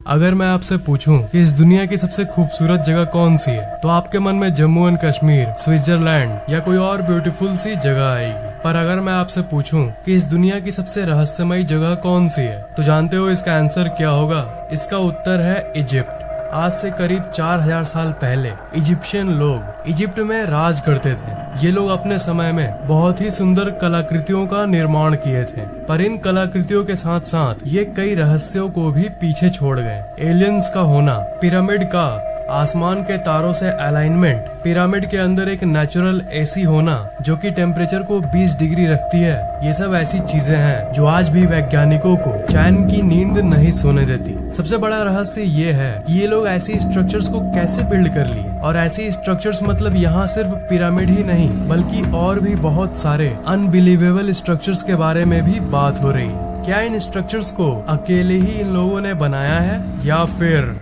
अगर मैं आपसे पूछूं कि इस दुनिया की सबसे खूबसूरत जगह कौन सी है, तो आपके मन में जम्मू एंड कश्मीर, स्विट्जरलैंड या कोई और ब्यूटीफुल सी जगह आएगी। पर अगर मैं आपसे पूछूं कि इस दुनिया की सबसे रहस्यमयी जगह कौन सी है, तो जानते हो इसका आंसर क्या होगा? इसका उत्तर है इजिप्ट। आज से करीब 4000 साल पहले इजिप्शियन लोग इजिप्ट में राज करते थे। ये लोग अपने समय में बहुत ही सुंदर कलाकृतियों का निर्माण किए थे, पर इन कलाकृतियों के साथ साथ ये कई रहस्यों को भी पीछे छोड़ गए। एलियंस का होना, पिरामिड का आसमान के तारों से अलाइनमेंट, पिरामिड के अंदर एक नेचुरल एसी होना जो कि टेम्परेचर को 20 डिग्री रखती है, ये सब ऐसी चीजें हैं जो आज भी वैज्ञानिकों को चैन की नींद नहीं सोने देती। सबसे बड़ा रहस्य ये है कि ये लोग ऐसी स्ट्रक्चर्स को कैसे बिल्ड कर लिए, और ऐसी स्ट्रक्चर्स मतलब यहाँ सिर्फ पिरामिड ही नहीं बल्कि और भी बहुत सारे अनबिलीवेबल स्ट्रक्चर्स के बारे में भी बात हो रही। क्या इन स्ट्रक्चर्स को अकेले ही इन लोगों ने बनाया है या फिर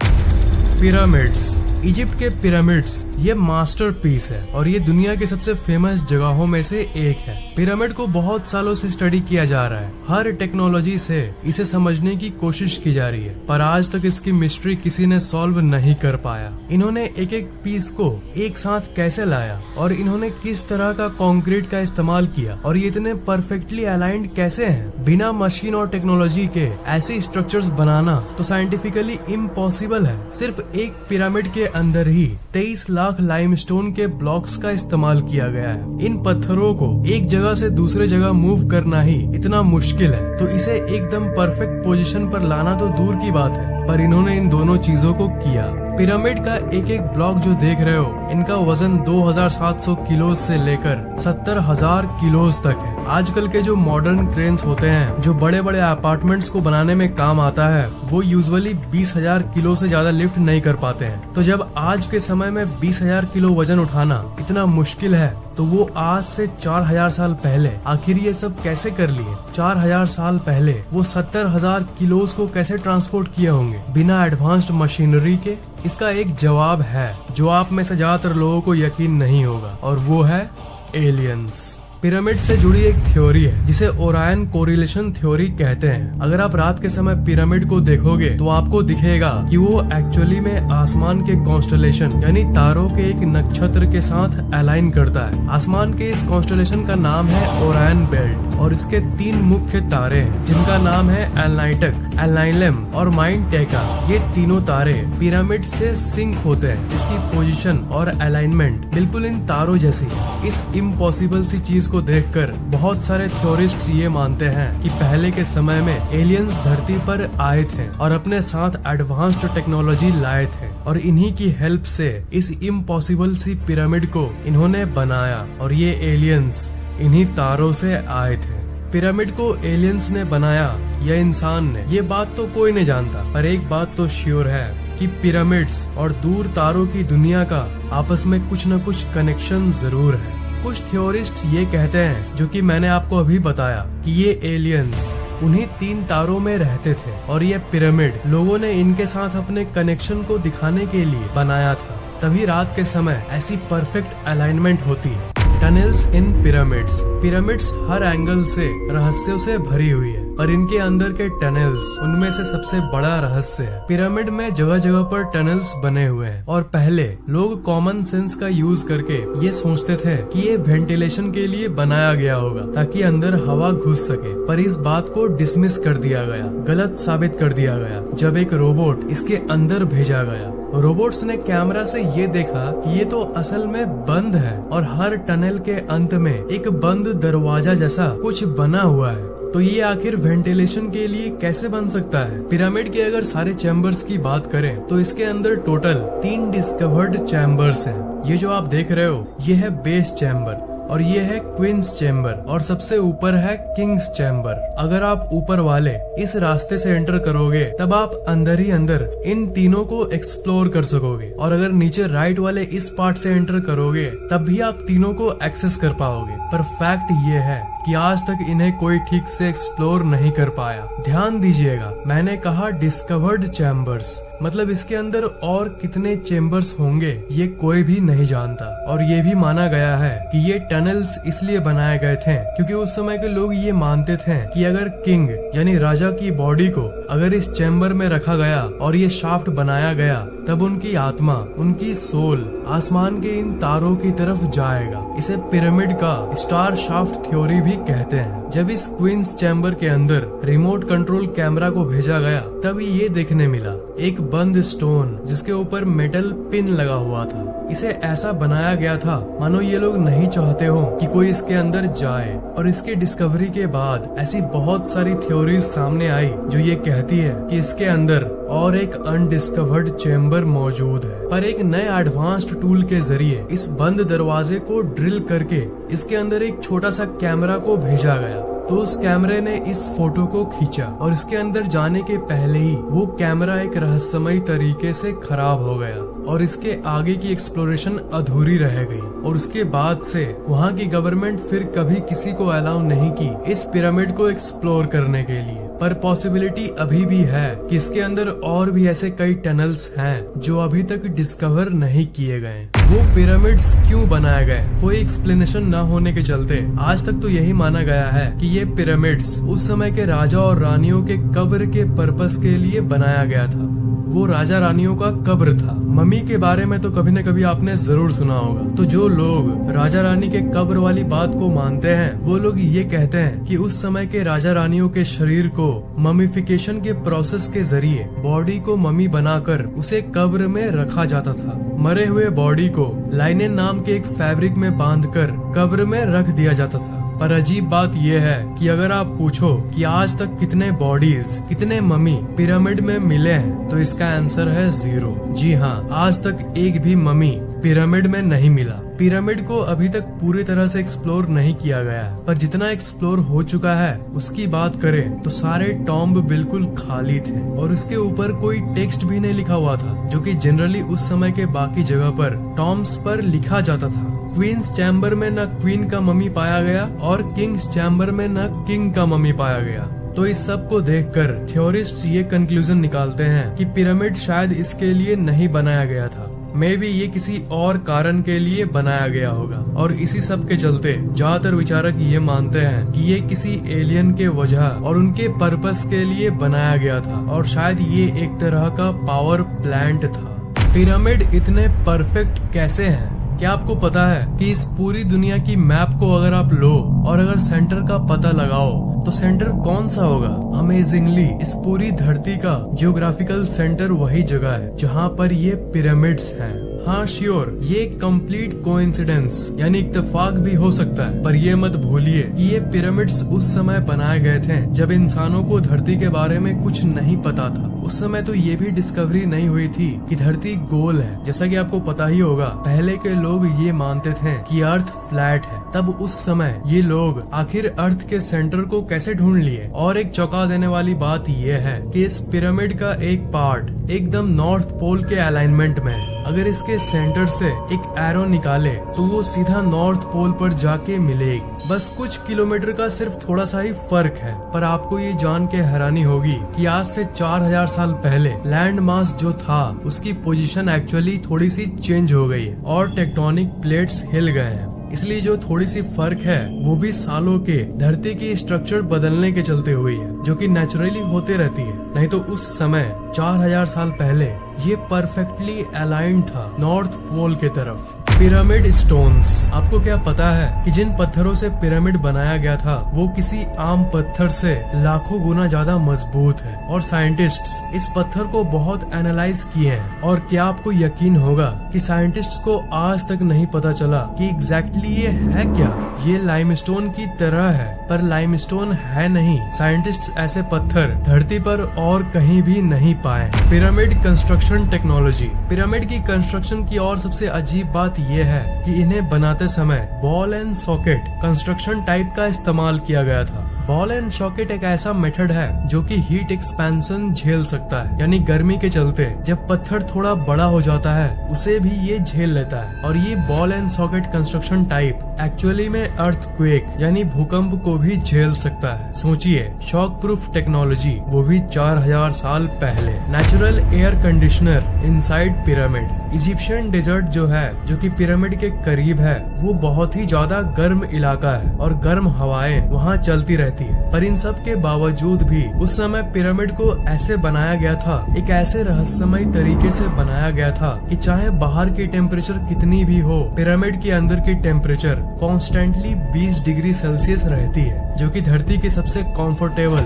पिरामिड्स? इजिप्ट के पिरामिड्स ये मास्टरपीस है और ये दुनिया की सबसे फेमस जगहों में से एक है। पिरामिड को बहुत सालों से स्टडी किया जा रहा है, हर टेक्नोलॉजी से इसे समझने की कोशिश की जा रही है, पर आज तक इसकी मिस्ट्री किसी ने सॉल्व नहीं कर पाया। इन्होंने एक एक पीस को एक साथ कैसे लाया और इन्होंने किस तरह का कंक्रीट का इस्तेमाल किया और ये इतने परफेक्टली अलाइंड कैसे हैं? बिना मशीन और टेक्नोलॉजी के ऐसी स्ट्रक्चर्स बनाना तो साइंटिफिकली इम्पॉसिबल है। सिर्फ एक पिरामिड के अंदर ही 23 लाख लाइमस्टोन के ब्लॉक्स का इस्तेमाल किया गया है। इन पत्थरों को एक जगह से दूसरे जगह मूव करना ही इतना मुश्किल है, तो इसे एकदम परफेक्ट पोजीशन पर लाना तो दूर की बात है, पर इन्होंने इन दोनों चीजों को किया। पिरामिड का एक एक ब्लॉक जो देख रहे हो, इनका वजन 2700 किलो से लेकर 70,000 किलो तक है। आजकल के जो मॉडर्न क्रेन्स होते हैं जो बड़े बड़े अपार्टमेंट्स को बनाने में काम आता है, वो यूजुअली 20,000 किलो से ज्यादा लिफ्ट नहीं कर पाते हैं। तो जब आज के समय में 20,000 किलो वजन उठाना इतना मुश्किल है, तो वो आज से 4000 साल पहले आखिर ये सब कैसे कर लिए? 4000 साल पहले वो 70,000 किलोस को कैसे ट्रांसपोर्ट किए होंगे बिना एडवांस्ड मशीनरी के? इसका एक जवाब है जो आप में से ज्यादातर लोगों को यकीन नहीं होगा, और वो है एलियंस। पिरामिड से जुड़ी एक थ्योरी है जिसे ओरायन कोरिलेशन थ्योरी कहते हैं। अगर आप रात के समय पिरामिड को देखोगे तो आपको दिखेगा कि वो एक्चुअली में आसमान के कॉन्स्टलेशन यानी तारों के एक नक्षत्र के साथ अलाइन करता है। आसमान के इस कॉन्स्टलेशन का नाम है ओरायन बेल्ट और इसके 3 मुख्य तारे हैं जिनका नाम है एलनाइटक, एलनाइलम और माइंड टेका। ये तीनों तारे पिरामिड से सिंक होते हैं। इसकी पोजीशन और अलाइनमेंट बिल्कुल इन तारों जैसी है। इस इम्पॉसिबल सी चीज को देखकर बहुत सारे थ्योरिस्ट्स ये मानते हैं कि पहले के समय में एलियंस धरती पर आए थे और अपने साथ एडवांस्ड टेक्नोलॉजी लाए थे, और इन्हीं की हेल्प से इस इम्पॉसिबल सी पिरामिड को इन्होंने बनाया, और ये एलियंस इन्हीं तारों से आए थे। पिरामिड को एलियंस ने बनाया या इंसान ने, ये बात तो कोई नहीं जानता, पर एक बात तो श्योर है कि पिरामिड्स और दूर तारों की दुनिया का आपस में कुछ न कुछ कनेक्शन जरूर है। कुछ थ्योरिस्ट्स ये कहते हैं, जो कि मैंने आपको अभी बताया, कि ये एलियंस उन्हीं 3 तारों में रहते थे और ये पिरामिड लोगों ने इनके साथ अपने कनेक्शन को दिखाने के लिए बनाया था। तभी रात के समय ऐसी परफेक्ट अलाइनमेंट होती है। टनल्स इन पिरामिड्स। पिरामिड्स हर एंगल से रहस्यों से भरी हुई है, और इनके अंदर के टनल्स उनमें से सबसे बड़ा रहस्य है। पिरामिड में जगह जगह पर टनल्स बने हुए हैं, और पहले लोग कॉमन सेंस का यूज करके ये सोचते थे कि ये वेंटिलेशन के लिए बनाया गया होगा ताकि अंदर हवा घुस सके, पर इस बात को डिसमिस कर दिया गया, गलत साबित कर दिया गया जब एक रोबोट इसके अंदर भेजा गया। रोबोट्स ने कैमरा से ये देखा कि ये तो असल में बंद है, और हर टनल के अंत में एक बंद दरवाजा जैसा कुछ बना हुआ है। तो ये आखिर वेंटिलेशन के लिए कैसे बन सकता है? पिरामिड के अगर सारे चैम्बर्स की बात करें तो इसके अंदर टोटल 3 डिस्कवर्ड चैम्बर्स हैं। ये जो आप देख रहे हो ये है बेस चैम्बर, और ये है क्वींस चैम्बर, और सबसे ऊपर है किंग्स चैम्बर। अगर आप ऊपर वाले इस रास्ते से एंटर करोगे तब आप अंदर ही अंदर इन तीनों को एक्सप्लोर कर सकोगे, और अगर नीचे राइट वाले इस पार्ट से एंटर करोगे तब भी आप तीनों को एक्सेस कर पाओगे। पर फैक्ट ये है कि आज तक इन्हें कोई ठीक से एक्सप्लोर नहीं कर पाया। ध्यान दीजिएगा, मैंने कहा डिस्कवर्ड चैम्बर्स, मतलब इसके अंदर और कितने चेम्बर्स होंगे ये कोई भी नहीं जानता। और ये भी माना गया है कि ये टनल्स इसलिए बनाए गए थे क्योंकि उस समय के लोग ये मानते थे कि अगर किंग यानी राजा की बॉडी को अगर इस चैम्बर में रखा गया और ये शाफ्ट बनाया गया, तब उनकी आत्मा, उनकी सोल आसमान के इन तारों की तरफ जाएगा। इसे पिरामिड का स्टार शाफ्ट थ्योरी भी कहते हैं। जब इस क्वींस चैम्बर के अंदर रिमोट कंट्रोल कैमरा को भेजा गया, तब ये देखने मिला एक बंद स्टोन जिसके ऊपर मेटल पिन लगा हुआ था। इसे ऐसा बनाया गया था मानो ये लोग नहीं चाहते हो कि कोई इसके अंदर जाए। और इसके डिस्कवरी के बाद ऐसी बहुत सारी थ्योरीज सामने आई जो ये कहती है कि इसके अंदर और एक अनडिस्कवर्ड चैम्बर मौजूद है। पर एक नए एडवांस्ड टूल के जरिए इस बंद दरवाजे को ड्रिल करके इसके अंदर एक छोटा सा कैमरा को भेजा गया। तो उस कैमरे ने इस फोटो को खींचा और इसके अंदर जाने के पहले ही वो कैमरा एक रहस्यमयी तरीके से खराब हो गया और इसके आगे की एक्सप्लोरेशन अधूरी रह गई। और उसके बाद से वहाँ की गवर्नमेंट फिर कभी किसी को अलाउ नहीं की इस पिरामिड को एक्सप्लोर करने के लिए। पर पॉसिबिलिटी अभी भी है कि इसके अंदर और भी ऐसे कई टनल्स हैं जो अभी तक डिस्कवर नहीं किए गए। वो पिरामिड्स क्यों बनाए गए, कोई एक्सप्लेनेशन न होने के चलते आज तक तो यही माना गया है कि ये पिरामिड्स उस समय के राजा और रानियों के कब्र के पर्पस के लिए बनाया गया था। वो राजा रानियों का कब्र था। मम्मी के बारे में तो कभी न कभी आपने जरूर सुना होगा। तो जो लोग राजा रानी के कब्र वाली बात को मानते हैं, वो लोग ये कहते हैं कि उस समय के राजा रानियों के शरीर को ममीफिकेशन के प्रोसेस के जरिए बॉडी को मम्मी बनाकर उसे कब्र में रखा जाता था। मरे हुए बॉडी को लाइनेन नाम के एक फैब्रिक में बांधकर कब्र में रख दिया जाता था। पर अजीब बात यह है कि अगर आप पूछो कि आज तक कितने बॉडीज, कितने मम्मी पिरामिड में मिले हैं, तो इसका आंसर है 0। जी हाँ, आज तक एक भी मम्मी पिरामिड में नहीं मिला। पिरामिड को अभी तक पूरी तरह से एक्सप्लोर नहीं किया गया है, पर जितना एक्सप्लोर हो चुका है उसकी बात करें तो सारे टॉम्ब बिल्कुल खाली थे और उसके ऊपर कोई टेक्स्ट भी नहीं लिखा हुआ था, जो कि जनरली उस समय के बाकी जगह पर टॉम्ब्स पर लिखा जाता था। क्वींस चैम्बर में न क्वीन का मम्मी पाया गया और किंग्स चैम्बर में न किंग का मम्मी पाया गया। तो इस सब को देखकर थ्योरिस्ट्स ये कंक्लूजन निकालते हैं कि पिरामिड शायद इसके लिए नहीं बनाया गया था। मे बी ये किसी और कारण के लिए बनाया गया होगा। और इसी सब के चलते ज्यादातर विचारक ये मानते हैं कि ये किसी एलियन के वजह और उनके पर्पस के लिए बनाया गया था और शायद ये एक तरह का पावर प्लांट था। पिरामिड इतने परफेक्ट कैसे हैं? क्या आपको पता है कि इस पूरी दुनिया की मैप को अगर आप लो और अगर सेंटर का पता लगाओ तो सेंटर कौन सा होगा? अमेजिंगली इस पूरी धरती का जियोग्राफिकल सेंटर वही जगह है जहाँ पर ये पिरामिड्स हैं। हाँ श्योर, ये कंप्लीट कोइंसिडेंस यानी इत्तेफाक भी हो सकता है, पर ये मत भूलिए कि ये पिरामिड्स उस समय बनाए गए थे जब इंसानों को धरती के बारे में कुछ नहीं पता था। उस समय तो ये भी डिस्कवरी नहीं हुई थी कि धरती गोल है। जैसा कि आपको पता ही होगा, पहले के लोग ये मानते थे कि अर्थ फ्लैट है। तब उस समय ये लोग आखिर अर्थ के सेंटर को कैसे ढूंढ लिए? और एक चौंका देने वाली बात ये है कि इस पिरामिड का एक पार्ट एकदम नॉर्थ पोल के अलाइनमेंट में है। अगर इसके सेंटर से एक एरो निकाले तो वो सीधा नॉर्थ पोल पर जाके मिलेगी। बस कुछ किलोमीटर का सिर्फ थोड़ा सा ही फर्क है। पर आपको ये जान के हैरानी होगी कि आज से 4000 साल पहले लैंड मास जो था उसकी पोजीशन एक्चुअली थोड़ी सी चेंज हो गई है और टेक्टोनिक प्लेट्स हिल गए हैं। इसलिए जो थोड़ी सी फर्क है वो भी सालों के धरती की स्ट्रक्चर बदलने के चलते हुई है, जो कि नेचुरली होते रहती है। नहीं तो उस समय 4000 साल पहले ये परफेक्टली अलाइंड था नॉर्थ पोल के तरफ। पिरामिड स्टोन्स, आपको क्या पता है कि जिन पत्थरों से पिरामिड बनाया गया था वो किसी आम पत्थर से लाखों गुना ज्यादा मजबूत है। और साइंटिस्ट्स इस पत्थर को बहुत एनालाइज किए हैं। और क्या आपको यकीन होगा कि साइंटिस्ट्स को आज तक नहीं पता चला कि एग्जैक्टली ये है क्या? ये लाइमस्टोन की तरह है, पर लाइमस्टोन है नहीं। साइंटिस्ट्स ऐसे पत्थर धरती पर और कहीं भी नहीं पाए। पिरामिड कंस्ट्रक्शन टेक्नोलॉजी, पिरामिड की कंस्ट्रक्शन की और सबसे अजीब बात ये है कि इन्हें बनाते समय ball and socket construction type का इस्तेमाल किया गया था। बॉल एंड सॉकेट एक ऐसा मेथड है जो कि हीट एक्सपेंशन झेल सकता है, यानी गर्मी के चलते जब पत्थर थोड़ा बड़ा हो जाता है उसे भी ये झेल लेता है। और ये ball and socket construction type actually में अर्थक्वेक यानी भूकंप को भी झेल सकता है। सोचिए, शॉक प्रूफ टेक्नोलॉजी, वो भी 4000 साल पहले। Natural air conditioner inside pyramid. Egyptian desert जो है, जो कि पिरामिड के करीब है, वो बहुत ही ज्यादा गर्म इलाका है और गर्म हवाएं वहाँ चलती रहती है। पर इन सब के बावजूद भी उस समय पिरामिड को ऐसे बनाया गया था, एक ऐसे रहस्यमय तरीके से बनाया गया था कि चाहे बाहर की टेम्परेचर कितनी भी हो, पिरामिड के अंदर की टेम्परेचर कॉन्स्टेंटली 20 डिग्री सेल्सियस रहती है, जो कि धरती की सबसे कंफर्टेबल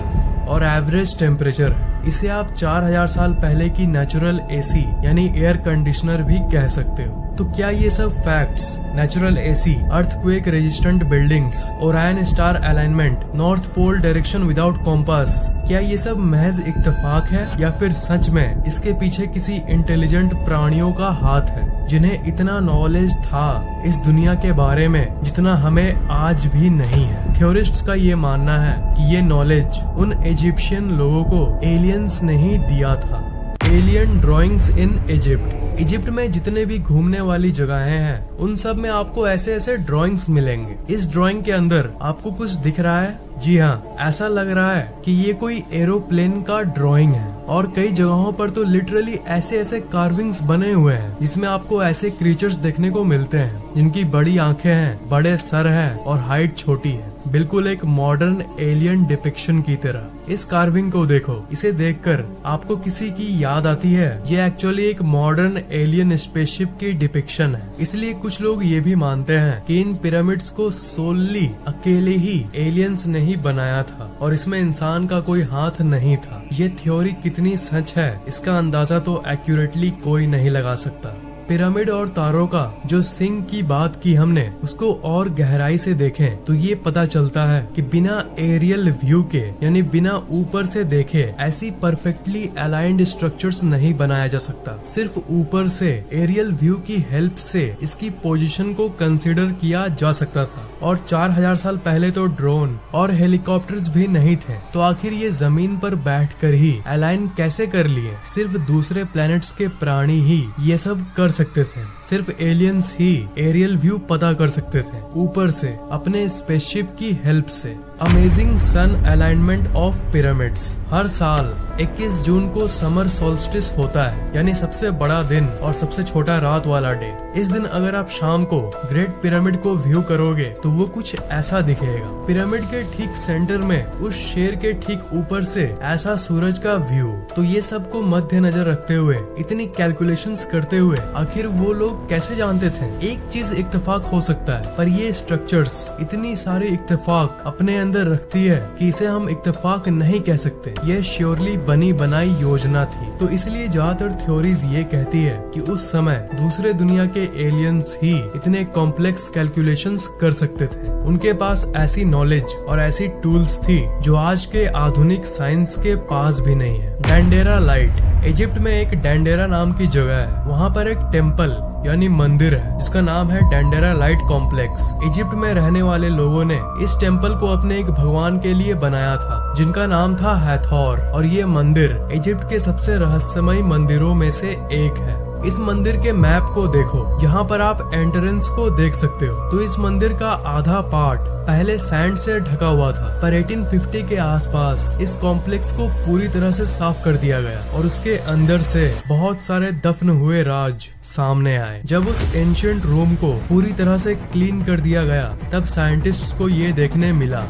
और एवरेज टेम्परेचर है। इसे आप 4000 साल पहले की नेचुरल एसी यानी एयर कंडीशनर भी कह सकते हो। तो क्या ये सब facts, natural AC, earthquake resistant buildings, Orion star alignment, north pole direction without compass, क्या ये सब महज इत्तेफाक है या फिर सच में इसके पीछे किसी इंटेलिजेंट प्राणियों का हाथ है, जिन्हें इतना नॉलेज था इस दुनिया के बारे में जितना हमें आज भी नहीं है? थ्योरिस्ट्स का ये मानना है कि ये नॉलेज उन इजिप्शियन लोगों को एलियंस ने ही दिया था। Alien drawings in Egypt. Egypt में जितने भी घूमने वाली जगहें हैं, उन सब में आपको ऐसे ऐसे ड्राइंग्स मिलेंगे। इस ड्राइंग के अंदर आपको कुछ दिख रहा है? जी हाँ, ऐसा लग रहा है कि ये कोई एरोप्लेन का ड्राइंग है। और कई जगहों पर तो लिटरली ऐसे ऐसे कार्विंग्स बने हुए हैं जिसमें आपको ऐसे क्रीचर्स देखने को मिलते हैं जिनकी बड़ी आंखें हैं, बड़े सर हैं और हाइट छोटी है, बिल्कुल एक मॉडर्न एलियन डिपिक्शन की तरह। इस कार्विंग को देखो, इसे देखकर आपको किसी की याद आती है? ये एक्चुअली एक मॉडर्न एलियन स्पेसशिप की डिपिक्शन है। इसलिए कुछ लोग ये भी मानते हैं कि इन पिरामिड्स को सोलली अकेले ही एलियंस ने ही बनाया था और इसमें इंसान का कोई हाथ नहीं था। ये थ्योरी कितनी सच है इसका अंदाजा तो एक्यूरेटली कोई नहीं लगा सकता। पिरामिड और तारों का जो सिंक की बात की हमने, उसको और गहराई से देखें तो ये पता चलता है कि बिना एरियल व्यू के, यानी बिना ऊपर से देखे, ऐसी परफेक्टली अलाइंड स्ट्रक्चर्स नहीं बनाया जा सकता। सिर्फ ऊपर से एरियल व्यू की हेल्प से इसकी पोजीशन को कंसीडर किया जा सकता था। और 4000 साल पहले तो ड्रोन और हेलीकॉप्टर्स भी नहीं थे, तो आखिर ये जमीन पर बैठकर ही अलाइन कैसे कर लिए? सिर्फ दूसरे प्लैनेट्स के प्राणी ही ये सब कर सकते थे। सिर्फ एलियंस ही एरियल व्यू पता कर सकते थे ऊपर से अपने स्पेसशिप की हेल्प से। Amazing sun alignment of pyramids. हर साल 21 जून को समर सोल्स्टिस होता है, यानी सबसे बड़ा दिन और सबसे छोटा रात वाला डे। इस दिन अगर आप शाम को ग्रेट पिरामिड को व्यू करोगे तो वो कुछ ऐसा दिखेगा। पिरामिड के ठीक सेंटर में उस शेर के ठीक ऊपर से ऐसा सूरज का व्यू। तो ये सबको मद्देनजर रखते हुए, इतनी कैलकुलेशंस करते हुए, आखिर वो लोग कैसे जानते थे? एक चीज इत्तेफाक हो सकता है, पर ये स्ट्रक्चर्स इतनी सारी इत्तेफाक अपने अंदर रखती है कि इसे हम इत्तेफाक नहीं कह सकते। ये श्योरली बनी बनाई योजना थी। तो इसलिए ज्यादातर थ्योरीज ये कहती है कि उस समय दूसरे दुनिया के एलियंस ही इतने कॉम्प्लेक्स कैलकुलेशंस कर सकते थे। उनके पास ऐसी नॉलेज और ऐसी टूल्स थी जो आज के आधुनिक साइंस के पास भी नहीं है। Dendera light. इजिप्ट में एक डेंडेरा नाम की जगह है। वहाँ पर एक टेम्पल यानी मंदिर है जिसका नाम है डेंडेरा लाइट कॉम्प्लेक्स। इजिप्ट में रहने वाले लोगों ने इस टेम्पल को अपने एक भगवान के लिए बनाया था जिनका नाम था हैथोर। और ये मंदिर इजिप्ट के सबसे रहस्यमय मंदिरों में से एक है। इस मंदिर के मैप को देखो, यहाँ पर आप एंट्रेंस को देख सकते हो। तो इस मंदिर का आधा पार्ट पहले सैंड से ढका हुआ था, पर 1850 के आसपास इस कॉम्प्लेक्स को पूरी तरह से साफ कर दिया गया और उसके अंदर से बहुत सारे दफन हुए राज सामने आए। जब उस एंशिएंट रूम को पूरी तरह से क्लीन कर दिया गया, तब साइंटिस्ट्स को ये देखने मिला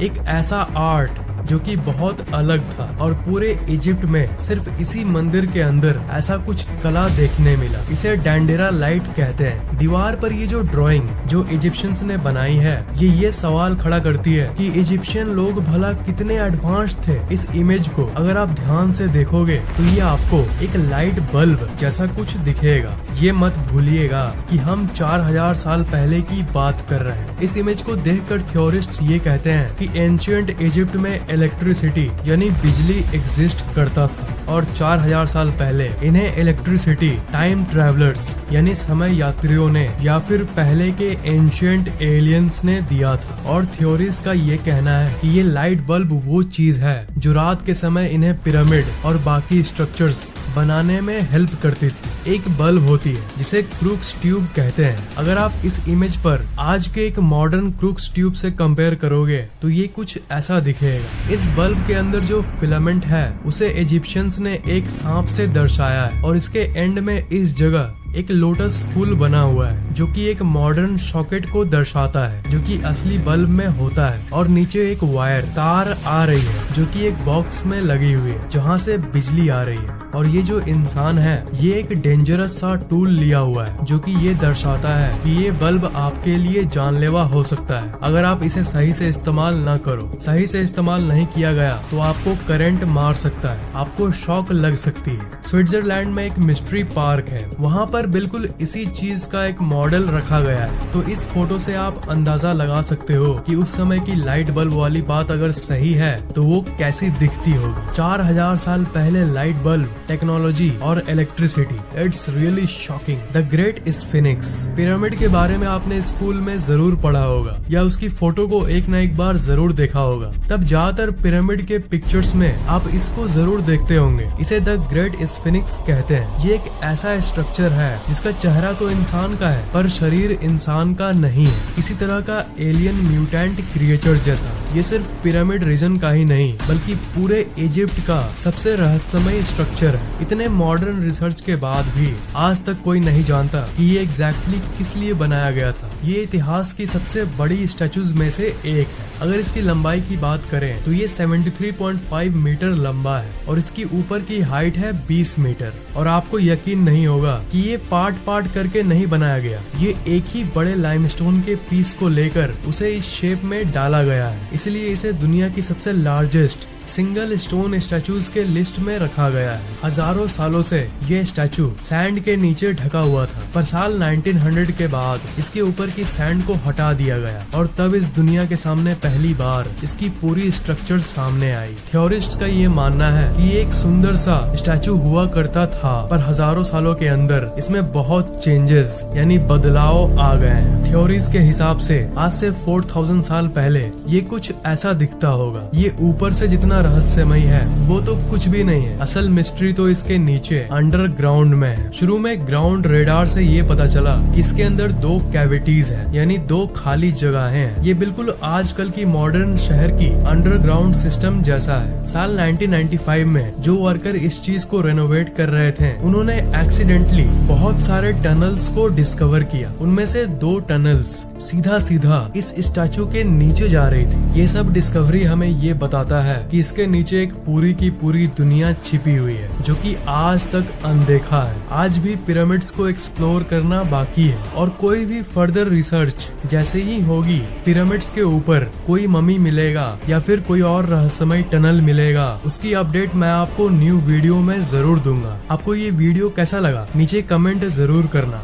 एक ऐसा आर्ट जो कि बहुत अलग था और पूरे इजिप्ट में सिर्फ इसी मंदिर के अंदर ऐसा कुछ कला देखने मिला। इसे डेंडेरा लाइट कहते हैं। दीवार पर ये जो ड्राइंग जो इजिप्शियंस ने बनाई है, ये सवाल खड़ा करती है कि इजिप्शियन लोग भला कितने एडवांस थे। इस इमेज को अगर आप ध्यान से देखोगे तो ये आपको एक लाइट बल्ब जैसा कुछ दिखेगा। ये मत भूलिएगा कि हम 4000 साल पहले की बात कर रहे हैं। इस इमेज को देखकर थ्योरिस्ट्स ये कहते हैं कि एंशिएंट इजिप्ट में इलेक्ट्रिसिटी यानी बिजली एग्जिस्ट करता था और 4000 साल पहले इन्हें इलेक्ट्रिसिटी टाइम ट्रेवलर्स यानी समय यात्रियों ने या फिर पहले के एंशिएंट एलियंस ने दिया था। और थ्योरीज का ये कहना है कि ये लाइट बल्ब वो चीज है जो रात के समय इन्हें पिरामिड और बाकी स्ट्रक्चर्स बनाने में हेल्प करती थी। एक बल्ब होती है जिसे क्रूक्स ट्यूब कहते हैं। अगर आप इस इमेज पर आज के एक मॉडर्न क्रूक्स ट्यूब से कंपेयर करोगे तो ये कुछ ऐसा दिखेगा। इस बल्ब के अंदर जो फिलामेंट है उसे इजिप्शियंस ने एक सांप से दर्शाया है और इसके एंड में इस जगह एक लोटस फूल बना हुआ है जो कि एक मॉडर्न सॉकेट को दर्शाता है जो कि असली बल्ब में होता है। और नीचे एक वायर तार आ रही है जो कि एक बॉक्स में लगी हुई है जहाँ से बिजली आ रही है। और ये जो इंसान है ये एक डेंजरस सा टूल लिया हुआ है जो कि ये दर्शाता है कि ये बल्ब आपके लिए जानलेवा हो सकता है अगर आप इसे सही से इस्तेमाल न करो। सही से इस्तेमाल नहीं किया गया तो आपको करंट मार सकता है, आपको शॉक लग सकती है। स्विट्जरलैंड में एक मिस्ट्री पार्क है, वहाँ पर बिल्कुल इसी चीज का एक मॉडल रखा गया है। तो इस फोटो से आप अंदाजा लगा सकते हो कि उस समय की लाइट बल्ब वाली बात अगर सही है तो वो कैसी दिखती होगी। 4000 साल पहले लाइट बल्ब, टेक्नोलॉजी और electricity, it's really shocking. The great sphinx pyramid के बारे में आपने स्कूल में जरूर पढ़ा होगा या उसकी फोटो को एक न एक बार जरूर देखा होगा। तब ज्यादातर पिरामिड के पिक्चर्स में आप इसको जरूर देखते होंगे। इसे द ग्रेट स्फिनिक्स कहते हैं। ये एक ऐसा स्ट्रक्चर है जिसका चेहरा तो इंसान का है पर शरीर इंसान का नहीं है, किसी तरह का एलियन म्यूटेंट क्रिएचर जैसा। ये सिर्फ पिरामिड रीजन का ही नहीं बल्कि पूरे इजिप्ट का सबसे रहस्यमय स्ट्रक्चर है। इतने मॉडर्न रिसर्च के बाद भी आज तक कोई नहीं जानता कि ये एग्जैक्टली किस लिए बनाया गया था। ये इतिहास की सबसे बड़ी स्टैचूज में से एक है। अगर इसकी लंबाई की बात करें तो ये 73.5 मीटर लंबा है और इसकी ऊपर की हाइट है 20 मीटर। और आपको यकीन नहीं होगा कि ये पार्ट पार्ट करके नहीं बनाया गया, ये एक ही बड़े लाइमस्टोन के पीस को लेकर उसे इस शेप में डाला गया है। इसलिए इसे दुनिया की सबसे लार्जेस्ट सिंगल स्टोन स्टैचूज के लिस्ट में रखा गया है। हजारों सालों से ये स्टैचू सैंड के नीचे ढका हुआ था पर साल 1900 के बाद इसके ऊपर की सैंड को हटा दिया गया और तब इस दुनिया के सामने पहली बार इसकी पूरी स्ट्रक्चर सामने आई। थ्योरिस्ट का ये मानना है कि ये एक सुंदर सा स्टैचू हुआ करता था पर हजारों सालों के अंदर इसमें बहुत चेंजेस यानी बदलाव आ गए हैं। थ्योरीज के हिसाब से आज से 4000 साल पहले ये कुछ ऐसा दिखता होगा। ये ऊपर से जितना रहस्यमय है वो तो कुछ भी नहीं है, असल मिस्ट्री तो इसके नीचे अंडरग्राउंड में है। शुरू में ग्राउंड रेडार से ये पता चला कि इसके अंदर 2 कैविटीज है यानी 2 खाली जगहें हैं। ये बिल्कुल आजकल की मॉडर्न शहर की अंडरग्राउंड सिस्टम जैसा है। साल 1995 में जो वर्कर इस चीज को रेनोवेट कर रहे थे उन्होंने एक्सीडेंटली बहुत सारे टनल्स को डिस्कवर किया। उनमें से 2 टनल्स सीधा सीधा इस स्टैचू के नीचे जा रही थी। ये सब डिस्कवरी हमें ये बताता है कि इसके नीचे एक पूरी की पूरी दुनिया छिपी हुई है जो कि आज तक अनदेखा है। आज भी पिरामिड्स को एक्सप्लोर करना बाकी है और कोई भी फर्दर रिसर्च जैसे ही होगी पिरामिड्स के ऊपर कोई ममी मिलेगा या फिर कोई और रहस्यमय टनल मिलेगा, उसकी अपडेट मैं आपको न्यू वीडियो में जरूर दूंगा। आपको ये वीडियो कैसा लगा नीचे कमेंट जरूर करना।